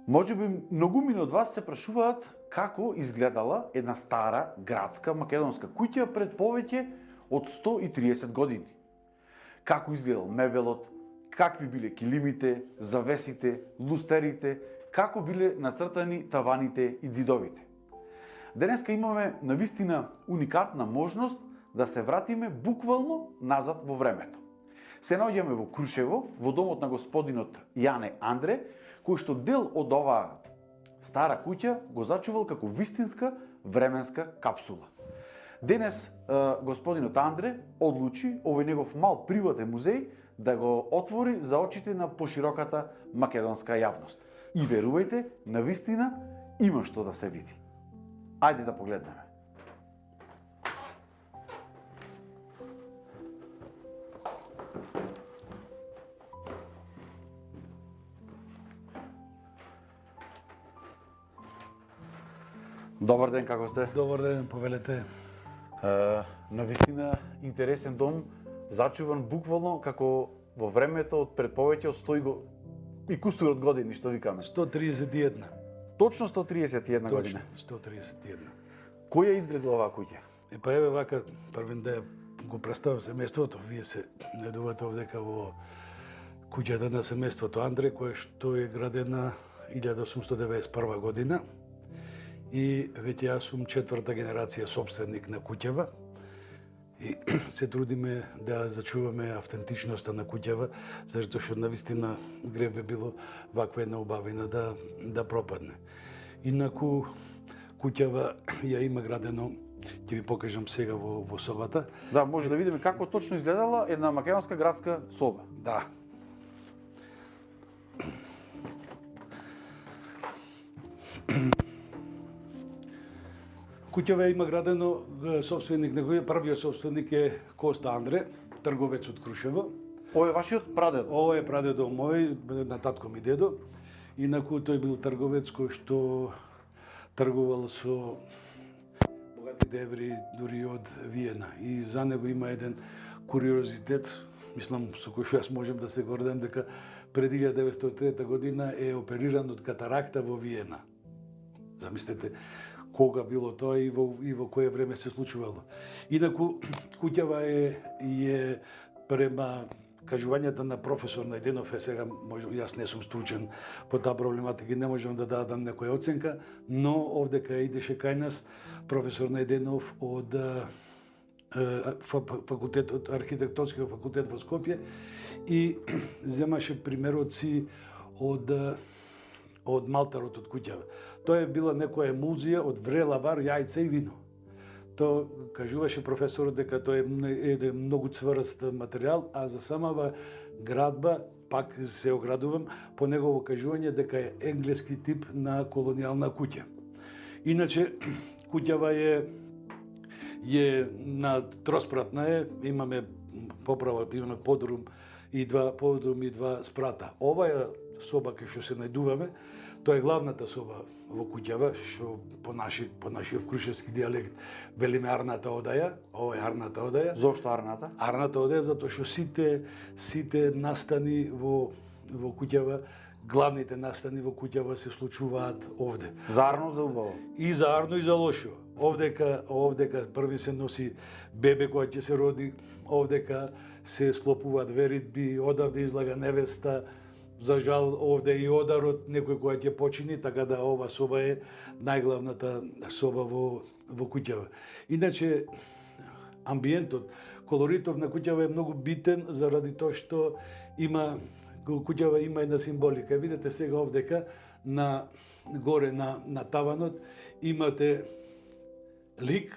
Можеби многумина од вас се прашуваат како изгледала една стара градска македонска куќа пред повеќе од 130 години. Како изгледал мебелот, какви биле килимите, завесите, лустерите, како биле нацртани таваните и ѕидовите. Денеска имаме навистина уникатна можност да се вратиме буквално назад во времето. Се наоѓаме во Крушево, во домот на господинот Јане Андре, кој што дел од оваа стара куќа го зачувал како вистинска временска капсула. Денес господинот Андре одлучи овој негов мал приватен музеј да го отвори за очите на пошироката македонска јавност. И верувајте, навистина има што да се види. Ајде да погледнеме. Добар ден, како сте? Добар ден, повелете. Навистина интересен дом, зачуван буквално како во времето од пред повеќе од 100 и кустур од години, што викаме. 131. Точно 131 година. Точно, 131. Кој ја изградил оваа куќа? Па еве вака, првен да го представам семејството. Вие се најдувате овдека во куќата на семејството Андре, која што е градена 1891 година. И веќе јас сум четврта генерација собственик на куќава и се трудиме да зачуваме автентичноста на куќава, зашто што навистина греб би било ваква една убавина да пропадне. Инаку куќава ја има градено, ќе ви покажам сега во собата. Да, може да видиме како точно изгледала една македонска градска соба. Да. Куќава има градено, собственик на кој првиот собственик е Коста Андре, трговец од Крушево. Ова е вашиот прадедо? Ова е прадедо мој, на татко ми дедо. Инаку тој бил трговец кој што тргувал со богати деври дури од Виена. И за него има еден куриозитет, мислам со кој што јас можам да се гордам, дека пред 1903 година е опериран од катаракта во Виена. Замислете кога било тоа и во кое време се случувало. Инаку куќава е према кажувањата на професор Најденов, сега јас не сум стручен по таа проблематика и не можам да дадам некоја оценка, но овдека идеше кај нас професор Најденов од факултетот, архитектонскиот факултет во Скопје и земаше примероци од малтарот од куќава. Тоа е била некоја емулзија од врела вар, јајца и вино. Тоа кажуваше професорот дека тоа е еден многу цврст материјал, а за самава градба, пак се оградувам, по негово кажување дека е енглески тип на колонијална куќа. Иначе, куќава е на троспратна имаме поправа, имаме подрум и два спрата. Оваа соба кај што се најдуваме, тоа е главната соба во куќава, што по нашиот крушевски дијалект велиме арната одаја. Ова е арната одаја. Зошто арната? Арната одаја затоа што сите настани во куќава, главните настани во куќава се случуваат овде. За арно, за убаво? И за арно и за лошо. Овдека први се носи бебе кој ќе се роди, овдека се склопуваат веридби, одавде излага невеста. За жал, овде и одарот некој кој ќе почини, така да ова соба е најглавната соба во куќава. Иначе, амбиентот, колоритов на куќава е многу битен заради тоа што куќава има една символика. Видете сега овдека горе на таванот имате лик,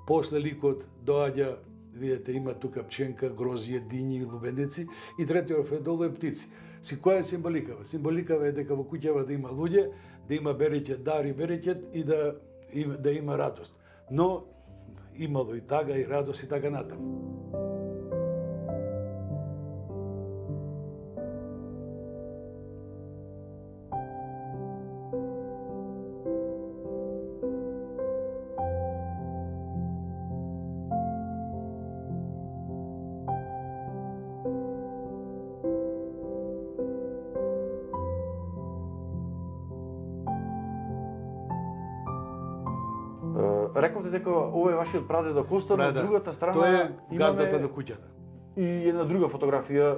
после ликот доаѓа, видите, има тука пченка, грозје, дињи, лубеници и третиот долу е птици. Која е символикава? Символикава е дека во куќава да има луѓе, да има береќет, дари береќет и да има радост. Но имало и тага и радост и така натаму. Рековте дека ова е вашиот прадедо Коста, на другата страна тоа е газдата имаме на куќата. и една друга фотографија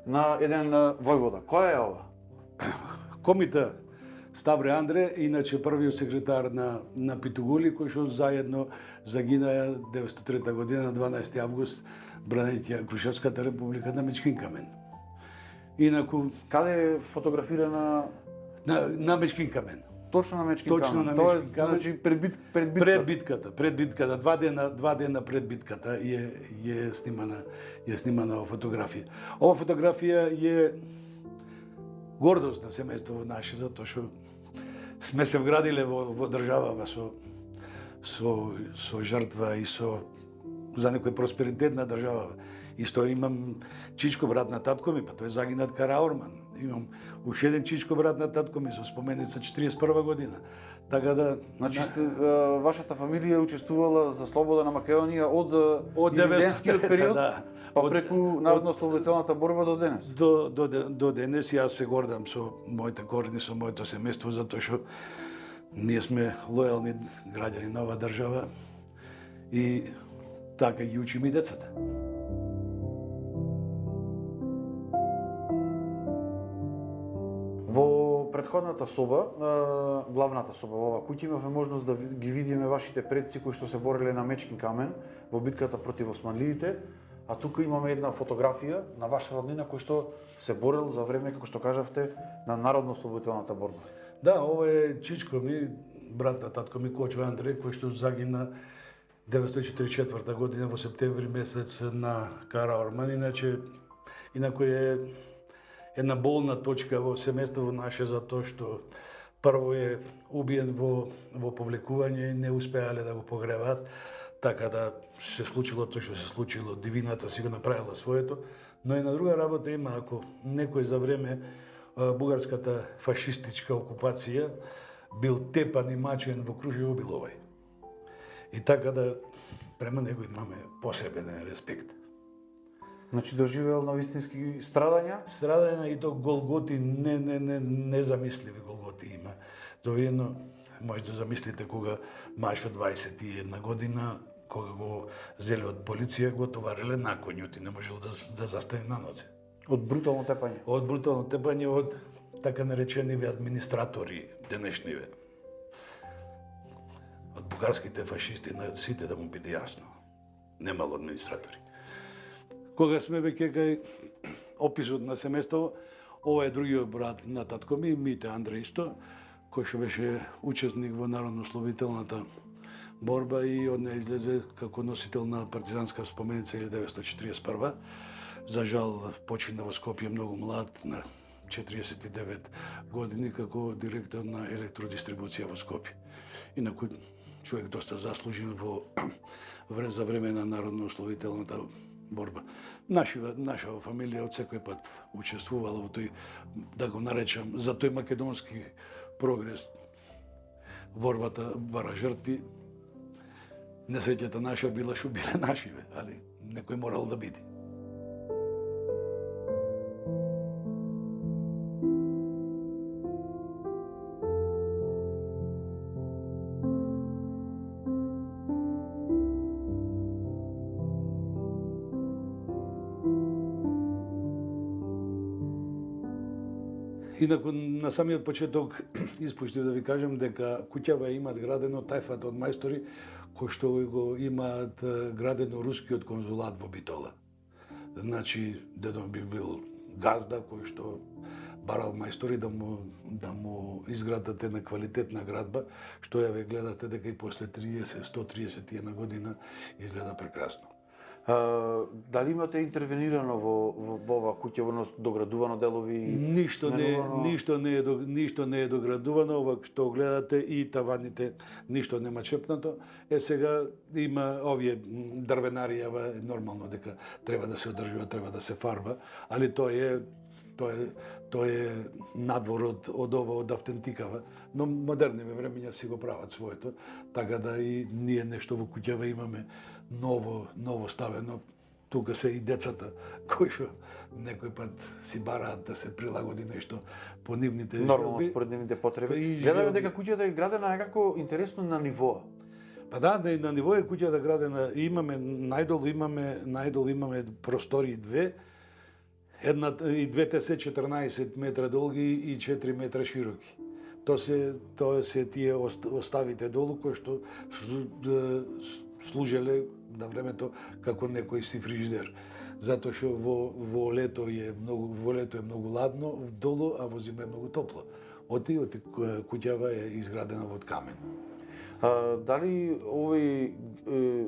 на еден војвода. Која е ова? Комита Ставре Андре, иначе првиот секретар на Питугули, кој што заедно загинаа 1903 година на 12 август, бранејќи Крушевската република на Мечкин камен. Инаку Каде е фотографирана? на Мечкин камен. Точно на Мечкин Точно камен. на Тоа е, Мечкин камен. значи пред Пред битката, два дена пред битката е снимана ова фотографија. Ова фотографија е гордост на семејството наше, затоа што сме се вградиле во државава со жртва и за некој просперитет на државава. Исто имам чичко брат на татко ми, па тој загинат Караорман. Имам уште еден чичко брат на татко ми со споменица 41 година. Така да, Значи вашата фамилија учествувала за слобода на Македонија од 900 период, да. па преку народно-ослободителната борба до денес. До денес јас се гордам со моите корени, со моето семејство, затоа што ние сме лојални граѓани на оваа држава и така ги учиме и децата. Во претходната соба, главната соба во оваа куќа, имавме можност да ги видиме вашите предци кои што се бореле на Мечкин камен во битката против османлиите, а тука имаме една фотографија на ваша роднина кој што се борел за време, како што кажавте, на народно-ослободителната борба. Да, ова е чичко ми, брат на татко ми Кочо Андреј, кој што загина 1944 година во септември месец на Караорман, инаку е една болна точка во семејството наше, затоа што прво е убиен во повлекување и не успеале да го погребаат, така да се случило тоа што се случило, дивината си го направила своето, но и на друга работа има, ако некој за време бугарската фашистичка окупација бил тепан и мачен во Крушево, бил овај. И така да према него имаме посебен респект. Значи доживеал на вистински страдања? Страдања и то голготи, незамисливи голготи има. Довидно, може да замислите кога мајш од 21 година, кога го зеле од полиција, го товариле на коњот и не можел да застане на нозе. Од брутално тепање? Од брутално тепање, од така наречениве администратори денешниве. Од бугарските фашисти, на сите да му биде јасно. Немало администратори. Кога сме веќе кај описот на семејство, ова е другиот брат на татко ми, Мите Андре исто, кој што беше учесник во народно-ослободителната борба и од неја излезе како носител на партизанска споменица 1941. За жал почина во Скопје многу млад, на 49 години, како директор на електродистрибуција во Скопје. Инаку човек доста заслужен за време на народно-ослободителната борба. Наша фамилија од секој пат учествувала во тој, да го наречам, за тој македонски прогрес. Борбата бара жртви. Несреќата наша била што биле нашиве, али некој морал да биде. Инаку на самиот почеток испуштив да ви кажам дека куќава имаат градено тајфата од мајстори кои што го имаат градено рускиот конзулат во Битола. Значи, дедо би бил газда кој што барал мајстори да му изградат една квалитетна градба, што ја ве гледате дека и после 131 година изгледа прекрасно. Дали имате интервенирано во оваа куќа, во доградувано делови? Ништо не е доградувано, ова што гледате и таваните, ништо нема чепнато. Сега има овие дрвенарија, нормално дека треба да се одржува, треба да се фарба, али тоа е надвор од ова, од автентикава, но модерниве времења си го прават своето, така да и ние нешто во куќава имаме ново ставено. Тука се и децата кои што некој пат си бараат да се прилагоди нешто по нивните нормално според нивните потреби. Гледаме дека куќата е градена некако интересно на ниво. Па да, на ниво е куќата градена, имаме најдолу имаме простори две, и двете се 14 метра долги и 4 метра широки. Тоа се тие оставите долу кои што служеле на времето како некој си фрижидер. Затоа што во лето е многу ладно долу, а во зима е многу топло. Оти куќава е изградена од камен. Дали овој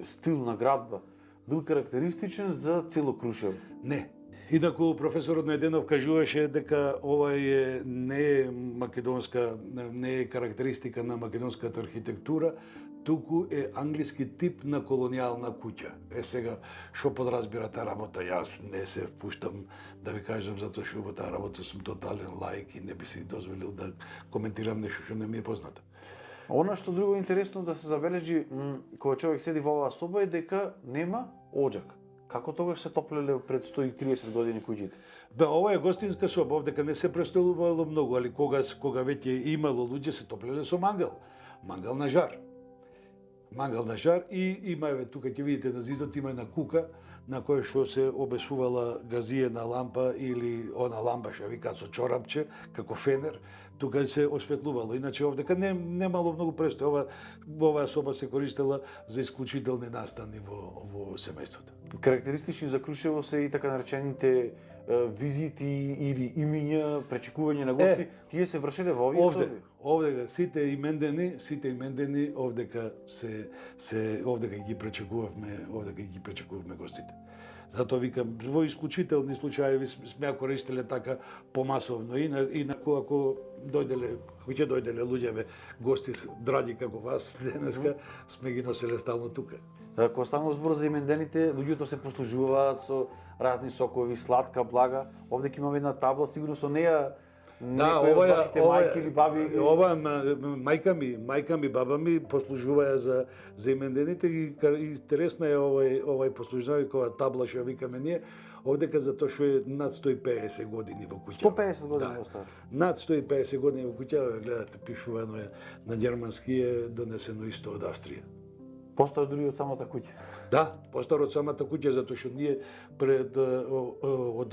стил на градба бил карактеристичен за цело Крушево? Не. Инаку професорот Најденов кажуваше дека ова не е карактеристика на македонската архитектура, туку е англиски тип на колонијална куќа. Сега, што подразбира таа работа, јас не се впуштам да ви кажам, затоа што во таа работа сум тотален лаик и не би си дозволил да коментирам нешто што не ми е познато. Она што друго интересно да се забележи кога човек седи во оваа соба е дека нема оџак. Како тогаш се топлеле пред 130 години куќите? Да, ова е гостинска соба, овдека не се престолувало многу, али кога веќе имало луѓе се топлеле со мангал. Мангал на жар. И има, тука ќе видите на зидот, има една кука на која што се обесувала газиена лампа или она лампа што викаат со чорапче, како фенер, тука се осветлувало. Иначе овдека немало многу престој. Оваа соба се користела за исклучителни настани во семејството. Карактеристични за Крушево се и така наречените визити или имиња, пречекување на гости, тие се вршеле во овие соби? Овдека сите имендени овдека ги пречекувавме гостите. Затоа викам, во исклучителни случаи сме користеле така помасовно, инаку ако ќе дојделе луѓе гости драги како вас денеска, сме ги носеле стално тука. Кога станува збор за имендените, луѓето се послужуваат со разни сокови, сладка, блага. Овде ќе имаме една табла, сигурно со неја некои од вашите мајки или баби. Ова мајка ми, баба ми послужуваа за имендените и интересна е овај послужување кога табла што викаме ние, овдека затоа што е над 150 години во куќа. 150 години остава. Над 150 години во куќа, гледате, пишувано е на германски, е донесено исто од Австрија. Постар дури од самата куќа. Да, постар од самата куќа, затоа што ние од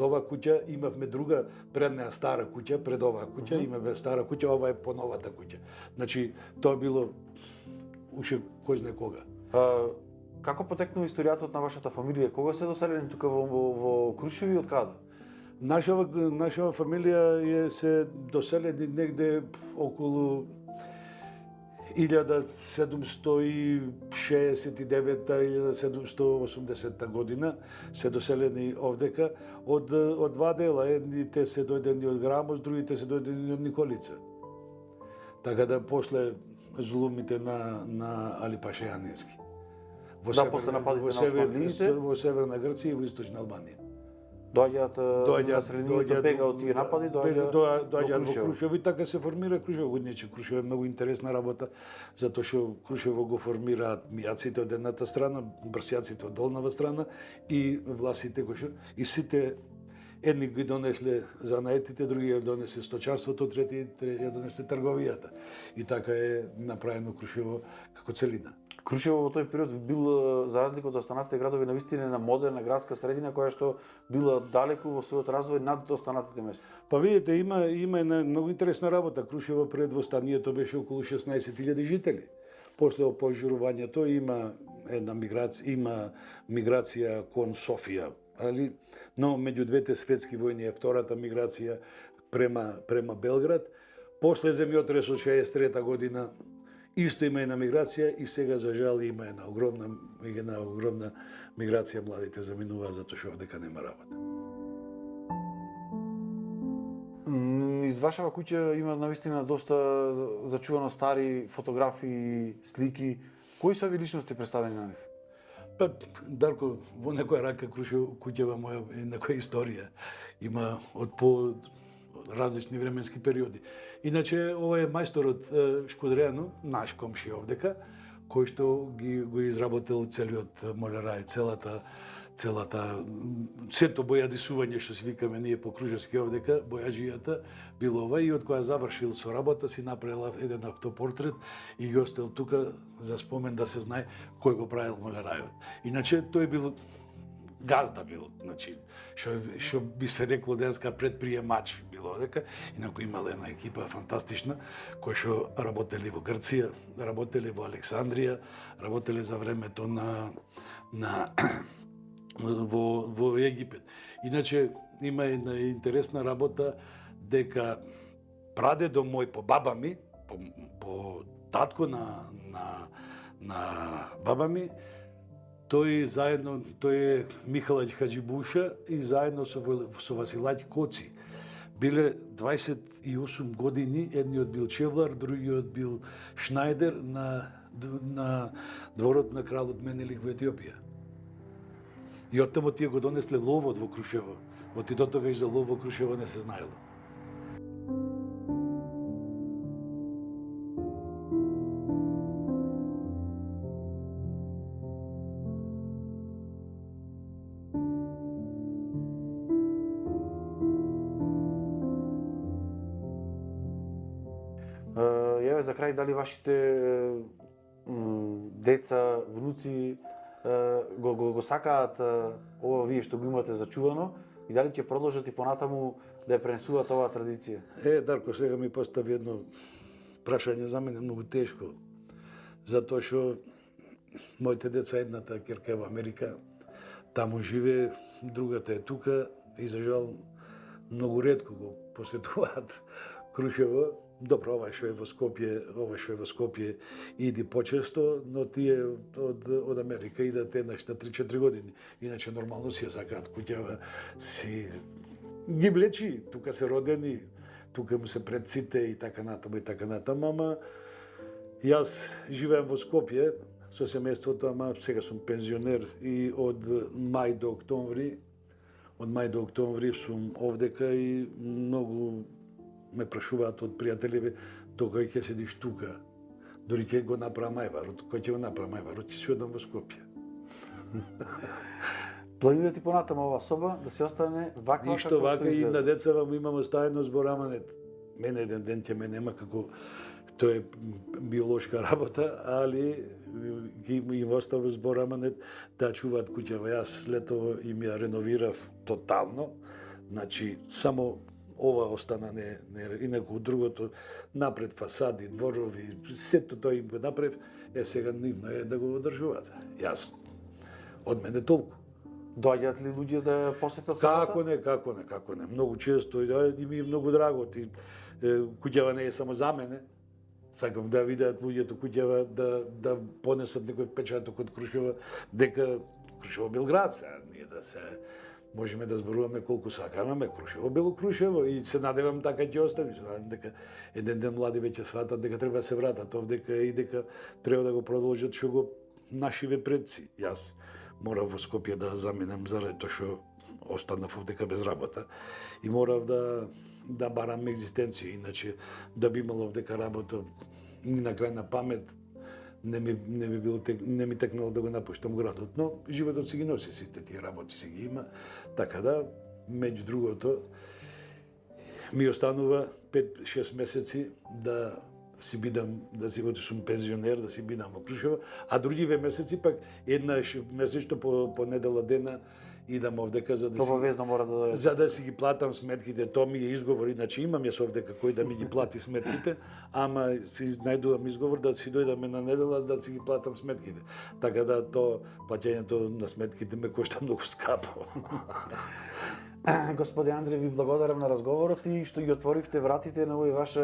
оваа куќа имавме друга предна стара куќа, пред оваа куќа имаме стара куќа, ова е поновата куќа. Значи, тоа било уште кој знае кога. Како потекнува историјата на вашата фамилија? Кога се доселени тука во Крушево и од каде? Нашава фамилија се доселени негде околу 1769-1780 година се доселени овдека од два дела. Едните се дојдени од Грамоз, другите се дојдени од Николица. Така да после злумите на Алипаше Јанински. После нападите на османлиите во Северна Грција и во Источна Албанија. Доаѓаат населението бега од тие напади, доаѓаат во Крушево и така се формира Крушево. Иначе Крушево е многу интересна работа, затоа што Крушево го формираат мијаците од едната страна, брсјаците од долнава страна и власите кои и сите едни ги донесле занаетите, други ја донесле сточарството, трети ја донесле трговијата. И така е направено Крушево како целина. Крушево во тој период бил, за разлика од останатите градови, навистина на модерна градска средина, која што била далеку во својот развој над останатите места. Па видите, има една многу интересна работа. Крушево пред востанието беше околу 16.000 жители. После опожурувањето има една миграција кон Софија, но меѓу двете светски војни е втората миграција према Белград. После земјотресот 63 година исто има една миграција и сега за жал има една огромна миграција, младите заминуваат затоа што овдека нема работа. Из вашава куќа има навистина доста зачувано стари фотографии, слики. Кои се овие личности представени на нив? Па, Дарко, во некоја рака куќава моја е некоја историја. Има од по различни временски периоди. Иначе, ова е мајсторот Шкудрејано, наш комшија овдека, кој што го изработил целиот молерај, сето бојадисување што си викаме ние по Кружевски овдека, бојаджијата, било ова и од која завршил со работа си направила еден автопортрет и ги оставил тука за спомен да се знае кој го правил малерајот. Иначе тој бил газда бил, значи што би се рекло денеска предприемач било дека, инаку имала една екипа фантастична кои што работели во Грција, работели во Александрија, работели за времето во Египет. Иначе има една интересна работа дека прадедо мој по баба ми, по татко на баба ми, тој е Михалаќ Хаџибуша и заедно со Василаќ Коци. Биле 28 години, едниот бил чевлар, другиот бил шнајдер на дворот на кралот Менелих во Етиопија. И оттаму тие го донесле ловот во Крушево. Од и до тогаш за лов во Крушево не се знаело. Еве за крај, дали вашите деца, внуци го сакаат ова вие што го имате зачувано и дали ќе продолжат и понатаму да ја пренесуваат оваа традиција? Дарко, сега ми постави едно прашање за мене многу тешко, затоа што моите деца, едната ќерка е во Америка, таму живее, другата е тука и за жал многу ретко го посетуваат Крушево. Добро, ова што е во Скопје иди почесто, но тие од Америка идат еднаш на 3-4 години. Иначе нормално си ја сакаат куќава, си ги влечи, тука се родени, тука му се предците и така натаму, ама јас живеам во Скопје со семејството, ама сега сум пензионер и од мај до октомври сум овдека и многу ме прашуваат од пријателиве до кој ќе седиш тука. Дори ќе го направам ајварот. Кој ќе го направам ајварот? Ќе си одам во Скопје. Планирате понатаму ова соба да се остане ваква како Ништо вака и изгледа? на деца му имаме стајно збор, ама не. Мене еден ден ќе ме нема како тоа е биолошка работа, али им оставам збор, ама не да чуваат куќава. Јас летово им ја реновирав тотално. Значи само ова остана инаку другото напред фасади, дворови, сето тоа им го направив, сега нивно е да го одржуваат. Јас од мене толку. Доаѓаат ли луѓе да посетат собата? Како не. Многу често и ми е многу драго. Куќава не е само за мене. Сакам да видеат луѓето куќава да понесат некој печаток од Крушево, дека Крушево бил град, сега ние да се можеме да зборуваме колку сакаме, Крушево било Крушево и се надевам така ќе остане. Се надевам дека еден ден млади веќе сватат дека треба да се вратат овдека и дека треба да го продолжат што го нашиве предци. Јас морав во Скопје да заминам заради тоа што останав овдека без работа и морав да барам екзистенција, иначе да би имал овдека работа ни на крај на памет не ми текнало да го напуштам градот, но животот си ги носи сите тие работи си ги има, така да, меѓу другото, ми останува 5-6 месеци да си бидам, да си сум пензионер, да си бидам во Крушево, а другиве месеци пак еднаш месечно по недела дена идам овдека за да си ги платам сметките. Тоа ми е изговор, иначе имам јас овдека кој да ми ги плати сметките, ама си најдувам изговор да си дојдаме на недела да си ги платам сметките. Така да плаќањето на сметките ме кошта многу скапо. Господи Андре, ви благодарам на разговорот и што ги отворивте вратите на овој ваш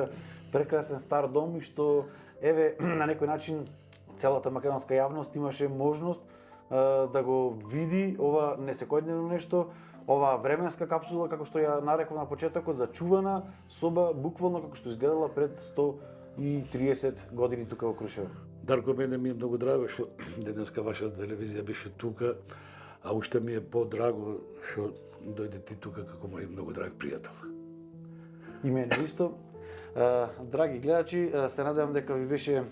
прекрасен стар дом и што, еве, на некој начин целата македонска јавност имаше можност да го види ова несекојдневно нешто, ова временска капсула, како што ја нареков на почетокот, зачувана соба, буквално како што изгледала пред 130 години тука во Крушево. Дарко, мене ми е многу драго што денеска вашата телевизија беше тука, а уште ми е подраго што дојде ти тука како мој многу драг пријател. И мене исто. Драги гледачи, се надевам дека ви беше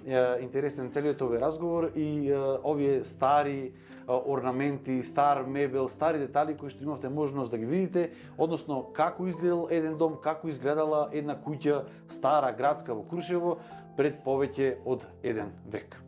интересен целиот овој разговор и овие стари орнаменти, стар мебел, стари детали кои што имавте можност да ги видите, односно како изгледал еден дом, како изгледала една куќа стара градска во Крушево пред повеќе од еден век.